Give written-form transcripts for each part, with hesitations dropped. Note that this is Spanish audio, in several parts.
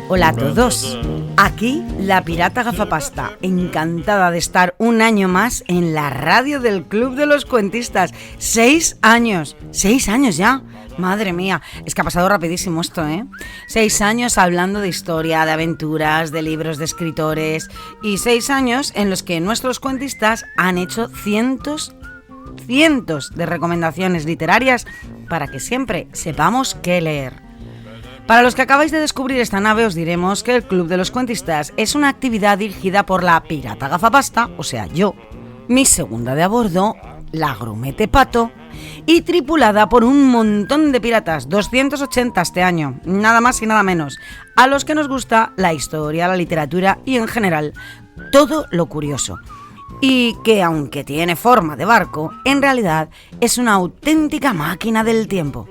Hola a todos, aquí la pirata gafapasta, encantada de estar un año más en la radio del Club de los Cuentistas. 6 años ya, madre mía, es que ha pasado rapidísimo esto, 6 años hablando de historia, de aventuras, de libros, de escritores, y 6 años en los que nuestros cuentistas han hecho cientos de recomendaciones literarias para que siempre sepamos qué leer. Para los que acabáis de descubrir esta nave, os diremos que el Club de los Cuentistas es una actividad dirigida por la pirata gafapasta, o sea, yo, mi segunda de a bordo, la grumete pato, y tripulada por un montón de piratas, 280 este año, nada más y nada menos, a los que nos gusta la historia, la literatura y en general todo lo curioso. Y que aunque tiene forma de barco, en realidad es una auténtica máquina del tiempo.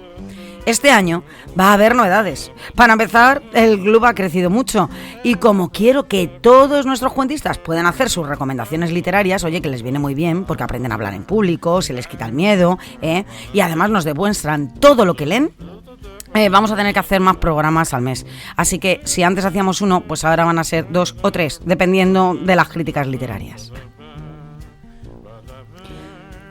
Este año va a haber novedades. Para empezar, el club ha crecido mucho y como quiero que todos nuestros cuentistas puedan hacer sus recomendaciones literarias, oye, que les viene muy bien porque aprenden a hablar en público, se les quita el miedo, y además nos demuestran todo lo que leen, vamos a tener que hacer más programas al mes. Así que si antes hacíamos uno, pues ahora van a ser 2 o 3, dependiendo de las críticas literarias.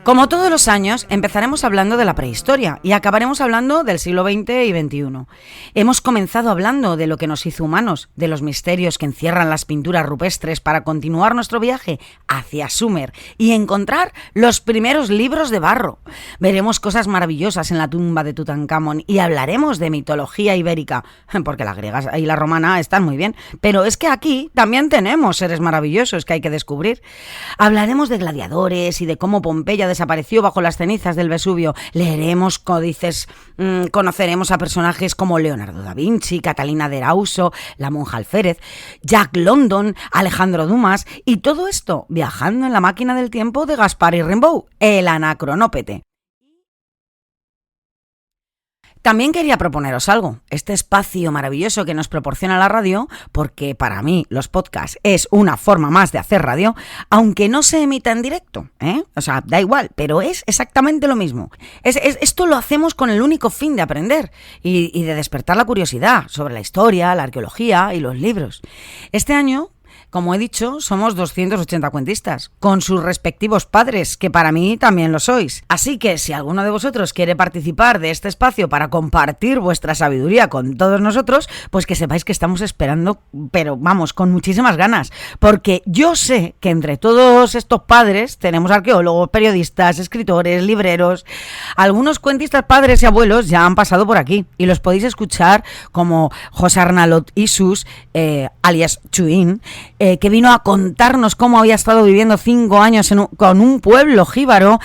Como todos los años, empezaremos hablando de la prehistoria y acabaremos hablando del siglo XX y XXI. Hemos comenzado hablando de lo que nos hizo humanos, de los misterios que encierran las pinturas rupestres para continuar nuestro viaje hacia Sumer y encontrar los primeros libros de barro. Veremos cosas maravillosas en la tumba de Tutankamón y hablaremos de mitología ibérica, porque las griegas y la romana están muy bien, pero es que aquí también tenemos seres maravillosos que hay que descubrir. Hablaremos de gladiadores y de cómo Pompeya desapareció bajo las cenizas del Vesubio. Leeremos códices, conoceremos a personajes como Leonardo da Vinci, Catalina de Erauso, la monja Alférez, Jack London, Alejandro Dumas, y todo esto viajando en la máquina del tiempo de Gaspar y Rimbaud, el Anacronópete. También quería proponeros algo, este espacio maravilloso que nos proporciona la radio, porque para mí los podcasts es una forma más de hacer radio, aunque no se emita en directo, O sea, da igual, pero es exactamente lo mismo. Esto lo hacemos con el único fin de aprender y de despertar la curiosidad sobre la historia, la arqueología y los libros. Este año, como he dicho, somos 280 cuentistas, con sus respectivos padres, que para mí también lo sois. Así que si alguno de vosotros quiere participar de este espacio para compartir vuestra sabiduría con todos nosotros, pues que sepáis que estamos esperando, pero vamos, con muchísimas ganas. Porque yo sé que entre todos estos padres tenemos arqueólogos, periodistas, escritores, libreros. Algunos cuentistas padres y abuelos ya han pasado por aquí y los podéis escuchar como José Arnalot Isus, alias Chuín, que vino a contarnos cómo había estado viviendo 5 años con un pueblo jíbaro,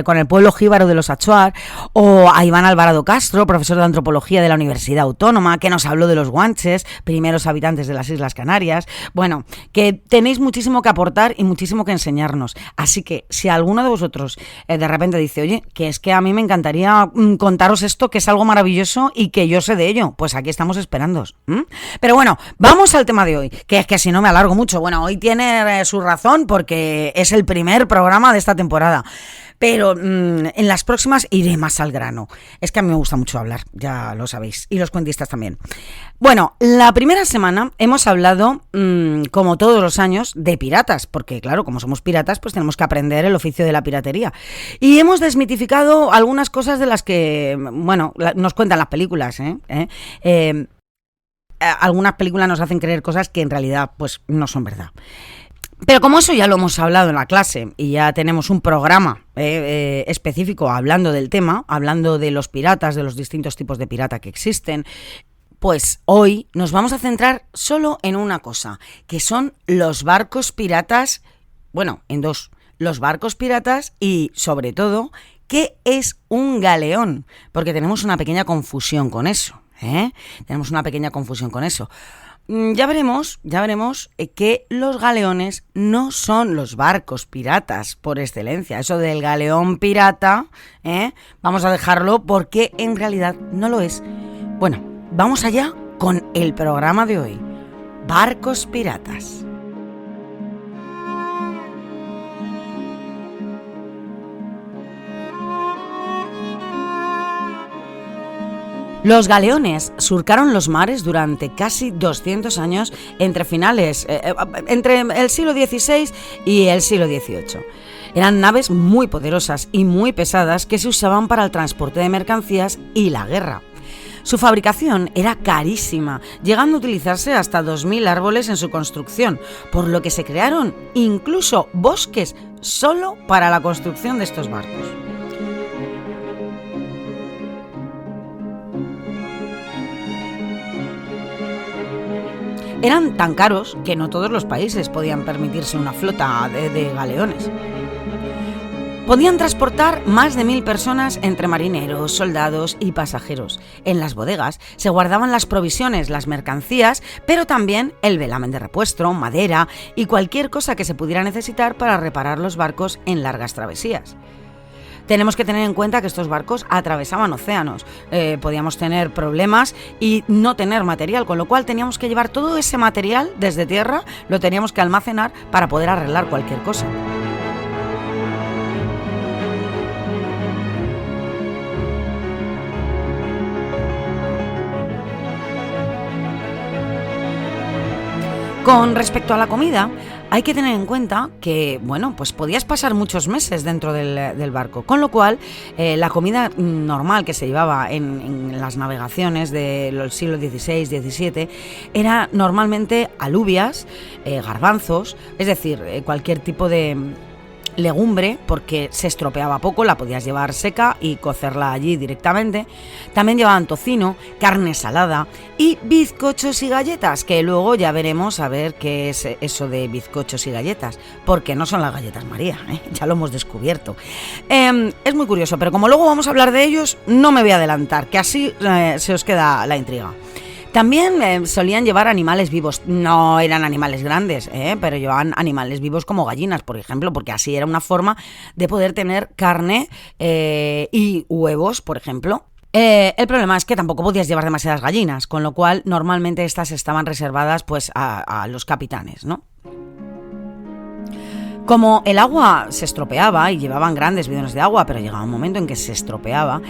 con el pueblo jíbaro de los Achuar, o a Iván Alvarado Castro, profesor de antropología de la Universidad Autónoma, que nos habló de los guanches, primeros habitantes de las Islas Canarias. Bueno, que tenéis muchísimo que aportar y muchísimo que enseñarnos. Así que si alguno de vosotros de repente dice, oye, que es que a mí me encantaría contaros esto, que es algo maravilloso y que yo sé de ello, pues aquí estamos esperándoos. Pero bueno, vamos al tema de hoy, que es que si no me alargo mucho. Bueno, hoy tiene su razón porque es el primer programa de esta temporada. Pero en las próximas iré más al grano. Es que a mí me gusta mucho hablar, ya lo sabéis. Y los cuentistas también. Bueno, la primera semana hemos hablado, como todos los años, de piratas. Porque claro, como somos piratas, pues tenemos que aprender el oficio de la piratería. Y hemos desmitificado algunas cosas de las que, bueno, nos cuentan las películas, algunas películas nos hacen creer cosas que en realidad pues no son verdad. Pero como eso ya lo hemos hablado en la clase y ya tenemos un programa específico hablando del tema, hablando de los piratas, de los distintos tipos de pirata que existen, pues hoy nos vamos a centrar solo en una cosa, que son los barcos piratas, bueno, en dos, los barcos piratas y sobre todo, ¿qué es un galeón? Porque tenemos una pequeña confusión con eso. Tenemos una pequeña confusión con eso. Ya veremos que los galeones no son los barcos piratas por excelencia. Eso del galeón pirata, vamos a dejarlo porque en realidad no lo es. Bueno, vamos allá con el programa de hoy. Barcos piratas. Los galeones surcaron los mares durante casi 200 años entre el siglo XVI y el siglo XVIII. Eran naves muy poderosas y muy pesadas que se usaban para el transporte de mercancías y la guerra. Su fabricación era carísima, llegando a utilizarse hasta 2.000 árboles en su construcción, por lo que se crearon incluso bosques solo para la construcción de estos barcos. Eran tan caros que no todos los países podían permitirse una flota de galeones. Podían transportar más de 1.000 personas entre marineros, soldados y pasajeros. En las bodegas se guardaban las provisiones, las mercancías, pero también el velamen de repuesto, madera y cualquier cosa que se pudiera necesitar para reparar los barcos en largas travesías. Tenemos que tener en cuenta que estos barcos atravesaban océanos, podíamos tener problemas y no tener material, con lo cual teníamos que llevar todo ese material desde tierra, lo teníamos que almacenar para poder arreglar cualquier cosa. Con respecto a la comida, hay que tener en cuenta que, pues podías pasar muchos meses dentro del barco, con lo cual la comida normal que se llevaba en las navegaciones del siglo XVI, XVII, era normalmente alubias, garbanzos, es decir, cualquier tipo de legumbre, porque se estropeaba poco, la podías llevar seca y cocerla allí directamente. También llevaban tocino, carne salada y bizcochos y galletas, que luego ya veremos a ver qué es eso de bizcochos y galletas, porque no son las galletas María, ya lo hemos descubierto. Es muy curioso, pero como luego vamos a hablar de ellos, no me voy a adelantar, que así se os queda la intriga. También solían llevar animales vivos, no eran animales grandes, pero llevaban animales vivos como gallinas, por ejemplo, porque así era una forma de poder tener carne y huevos, por ejemplo. El problema es que tampoco podías llevar demasiadas gallinas, con lo cual normalmente estas estaban reservadas pues a los capitanes, ¿no? Como el agua se estropeaba y llevaban grandes bidones de agua, pero llegaba un momento en que se estropeaba,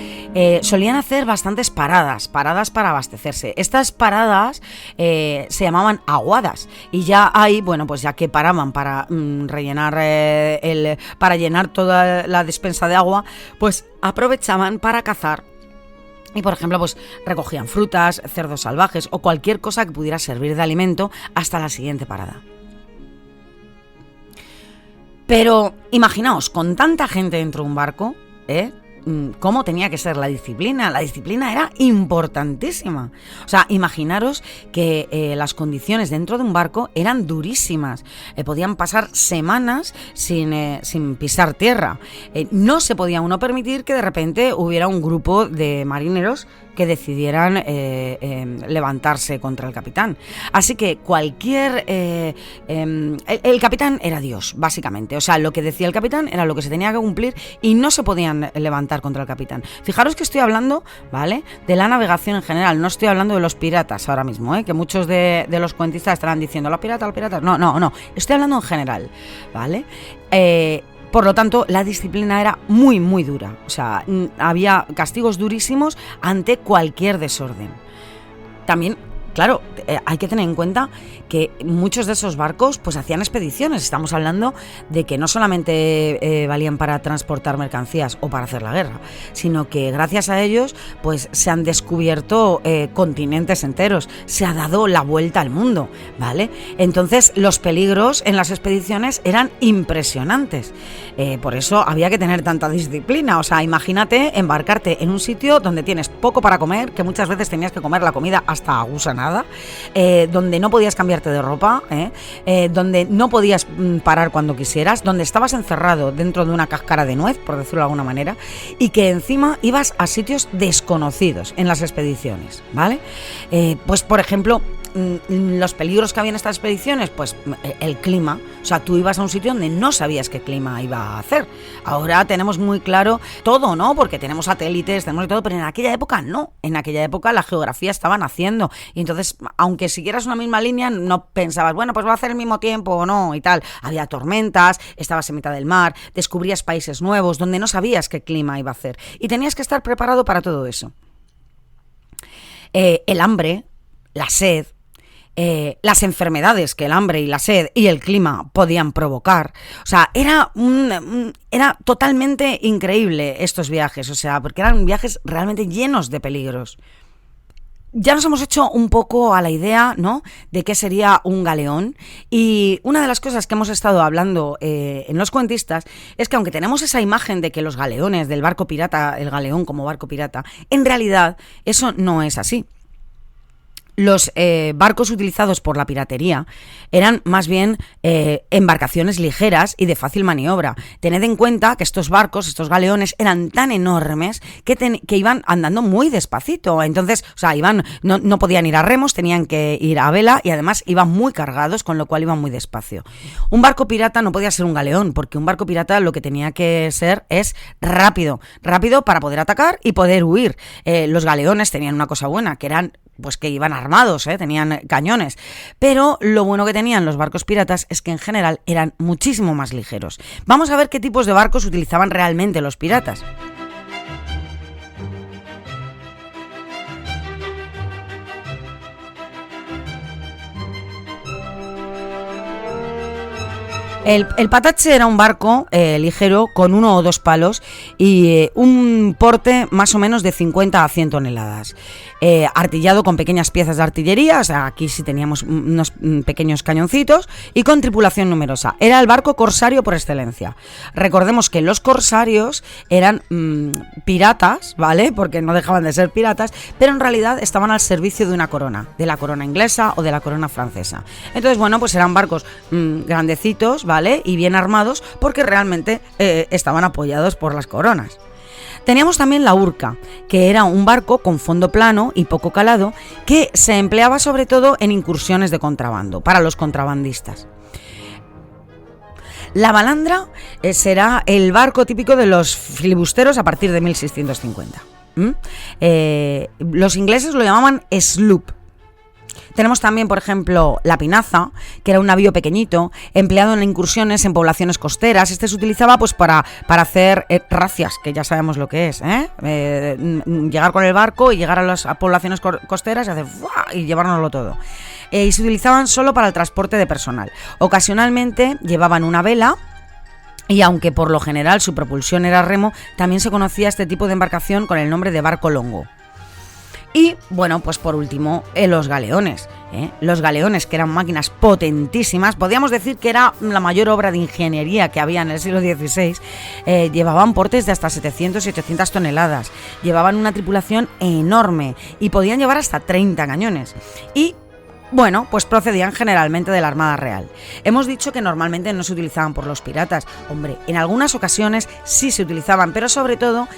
solían hacer bastantes paradas para abastecerse. Estas paradas se llamaban aguadas y ya ahí, pues ya que paraban para para llenar toda la despensa de agua, pues aprovechaban para cazar. Y, por ejemplo, pues recogían frutas, cerdos salvajes o cualquier cosa que pudiera servir de alimento hasta la siguiente parada. Pero imaginaos, con tanta gente dentro de un barco, ¿cómo tenía que ser la disciplina? La disciplina era importantísima. O sea, imaginaros que las condiciones dentro de un barco eran durísimas. Podían pasar semanas sin pisar tierra. No se podía uno permitir que de repente hubiera un grupo de marineros que decidieran levantarse contra el capitán. Así que el capitán era Dios, básicamente. O sea, lo que decía el capitán era lo que se tenía que cumplir y no se podían levantar contra el capitán. Fijaros que estoy hablando, ¿vale?, de la navegación en general, no estoy hablando de los piratas ahora mismo, que muchos de los cuentistas estarán diciendo, los piratas. No, estoy hablando en general, ¿vale? Por lo tanto, la disciplina era muy, muy dura. O sea, había castigos durísimos ante cualquier desorden. También, claro, hay que tener en cuenta que muchos de esos barcos pues hacían expediciones. Estamos hablando de que no solamente valían para transportar mercancías o para hacer la guerra, sino que gracias a ellos pues se han descubierto continentes enteros, se ha dado la vuelta al mundo, ¿vale? Entonces los peligros en las expediciones eran impresionantes. Por eso había que tener tanta disciplina. O sea, imagínate embarcarte en un sitio donde tienes poco para comer, que muchas veces tenías que comer la comida hasta agusanada, donde no podías cambiarte de ropa, donde no podías parar cuando quisieras, donde estabas encerrado dentro de una cáscara de nuez, por decirlo de alguna manera, y que encima ibas a sitios desconocidos en las expediciones, ¿vale? Pues por ejemplo, los peligros que había en estas expediciones, pues el clima. O sea, tú ibas a un sitio donde no sabías qué clima iba a hacer. Ahora tenemos muy claro todo, ¿no? Porque tenemos satélites, tenemos todo, pero en aquella época no. En aquella época la geografía estaba naciendo. Y entonces, aunque siguieras una misma línea, no pensabas, bueno, pues va a hacer el mismo tiempo o no y tal. Había tormentas, estabas en mitad del mar, descubrías países nuevos donde no sabías qué clima iba a hacer. Y tenías que estar preparado para todo eso. el hambre, la sed, las enfermedades que el hambre y la sed y el clima podían provocar. O sea, era totalmente increíble estos viajes, o sea, porque eran viajes realmente llenos de peligros. Ya nos hemos hecho un poco a la idea, ¿no?, de qué sería un galeón, y una de las cosas que hemos estado hablando en los cuentistas es que aunque tenemos esa imagen de que los galeones, del barco pirata, el galeón como barco pirata, en realidad eso no es así. Los barcos utilizados por la piratería eran más bien embarcaciones ligeras y de fácil maniobra. Tened en cuenta que estos barcos, estos galeones, eran tan enormes que iban andando muy despacito. Entonces, o sea, no podían ir a remos, tenían que ir a vela, y además iban muy cargados, con lo cual iban muy despacio. Un barco pirata no podía ser un galeón, porque un barco pirata lo que tenía que ser es rápido para poder atacar y poder huir. Los galeones tenían una cosa buena, que eran pues que iban armados, tenían cañones, pero lo bueno que tenían los barcos piratas es que en general eran muchísimo más ligeros. Vamos a ver qué tipos de barcos utilizaban realmente los piratas. El patache era un barco ligero con 1 o 2 palos y un porte más o menos de 50 a 100 toneladas. Artillado con pequeñas piezas de artillería, o sea, aquí sí teníamos unos pequeños cañoncitos, y con tripulación numerosa. Era el barco corsario por excelencia. Recordemos que los corsarios eran piratas, ¿vale?, porque no dejaban de ser piratas, pero en realidad estaban al servicio de una corona, de la corona inglesa o de la corona francesa. Entonces, bueno, pues eran barcos grandecitos, ¿vale?, y bien armados, porque realmente estaban apoyados por las coronas. Teníamos también la urca, que era un barco con fondo plano y poco calado, que se empleaba sobre todo en incursiones de contrabando, para los contrabandistas. La balandra será el barco típico de los filibusteros a partir de 1650. Los ingleses lo llamaban sloop. Tenemos también, por ejemplo, la pinaza, que era un navío pequeñito, empleado en incursiones en poblaciones costeras. Este se utilizaba pues para hacer racias, que ya sabemos lo que es, llegar con el barco y llegar a las poblaciones costeras y hacer y llevárnoslo todo. Y se utilizaban solo para el transporte de personal. Ocasionalmente llevaban una vela, y aunque por lo general su propulsión era remo, también se conocía este tipo de embarcación con el nombre de barco longo. Y, bueno, pues por último, los galeones. Los galeones, que eran máquinas potentísimas, podríamos decir que era la mayor obra de ingeniería que había en el siglo XVI, llevaban portes de hasta 700 y 800 toneladas, llevaban una tripulación enorme y podían llevar hasta 30 cañones. Y, bueno, pues procedían generalmente de la Armada Real. Hemos dicho que normalmente no se utilizaban por los piratas. Hombre, en algunas ocasiones sí se utilizaban, pero sobre todo,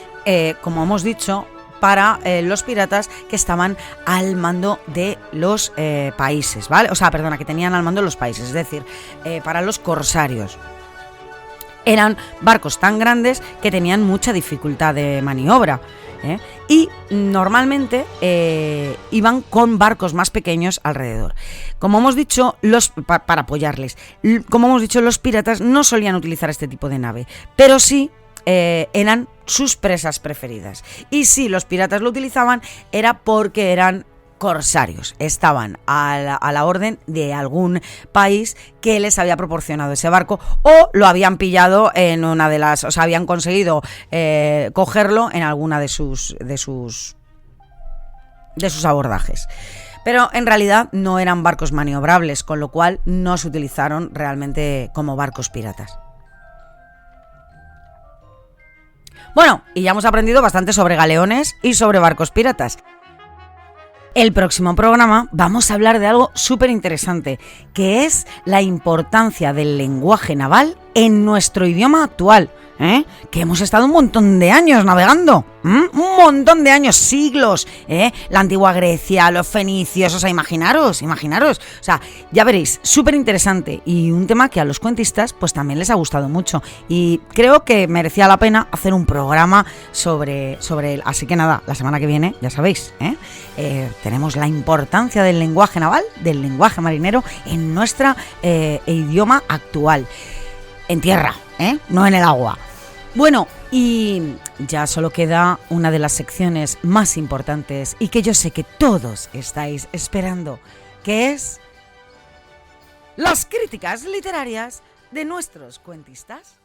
como hemos dicho, para los piratas que estaban al mando de los países, ¿vale? O sea, perdona, que tenían al mando de los países, es decir, para los corsarios. Eran barcos tan grandes que tenían mucha dificultad de maniobra, y normalmente iban con barcos más pequeños alrededor. Como hemos dicho, para apoyarles, como hemos dicho, los piratas no solían utilizar este tipo de nave, pero sí eran sus presas preferidas. Y si los piratas lo utilizaban, era porque eran corsarios, estaban a la orden de algún país que les había proporcionado ese barco, o lo habían pillado en una de las, o sea, habían conseguido cogerlo en alguna de sus abordajes. Pero en realidad no eran barcos maniobrables, con lo cual no se utilizaron realmente como barcos piratas. Bueno, y ya hemos aprendido bastante sobre galeones y sobre barcos piratas. El próximo programa vamos a hablar de algo súper interesante, que es la importancia del lenguaje naval en nuestro idioma actual, que hemos estado un montón de años navegando, un montón de años, siglos, la antigua Grecia, los fenicios, o sea, imaginaros, o sea, ya veréis, súper interesante y un tema que a los cuentistas pues también les ha gustado mucho, y creo que merecía la pena hacer un programa sobre él. Así que nada, la semana que viene, ya sabéis, tenemos la importancia del lenguaje naval, del lenguaje marinero en nuestro idioma actual, en tierra, no en el agua. Bueno, y ya solo queda una de las secciones más importantes y que yo sé que todos estáis esperando, que es las críticas literarias de nuestros cuentistas.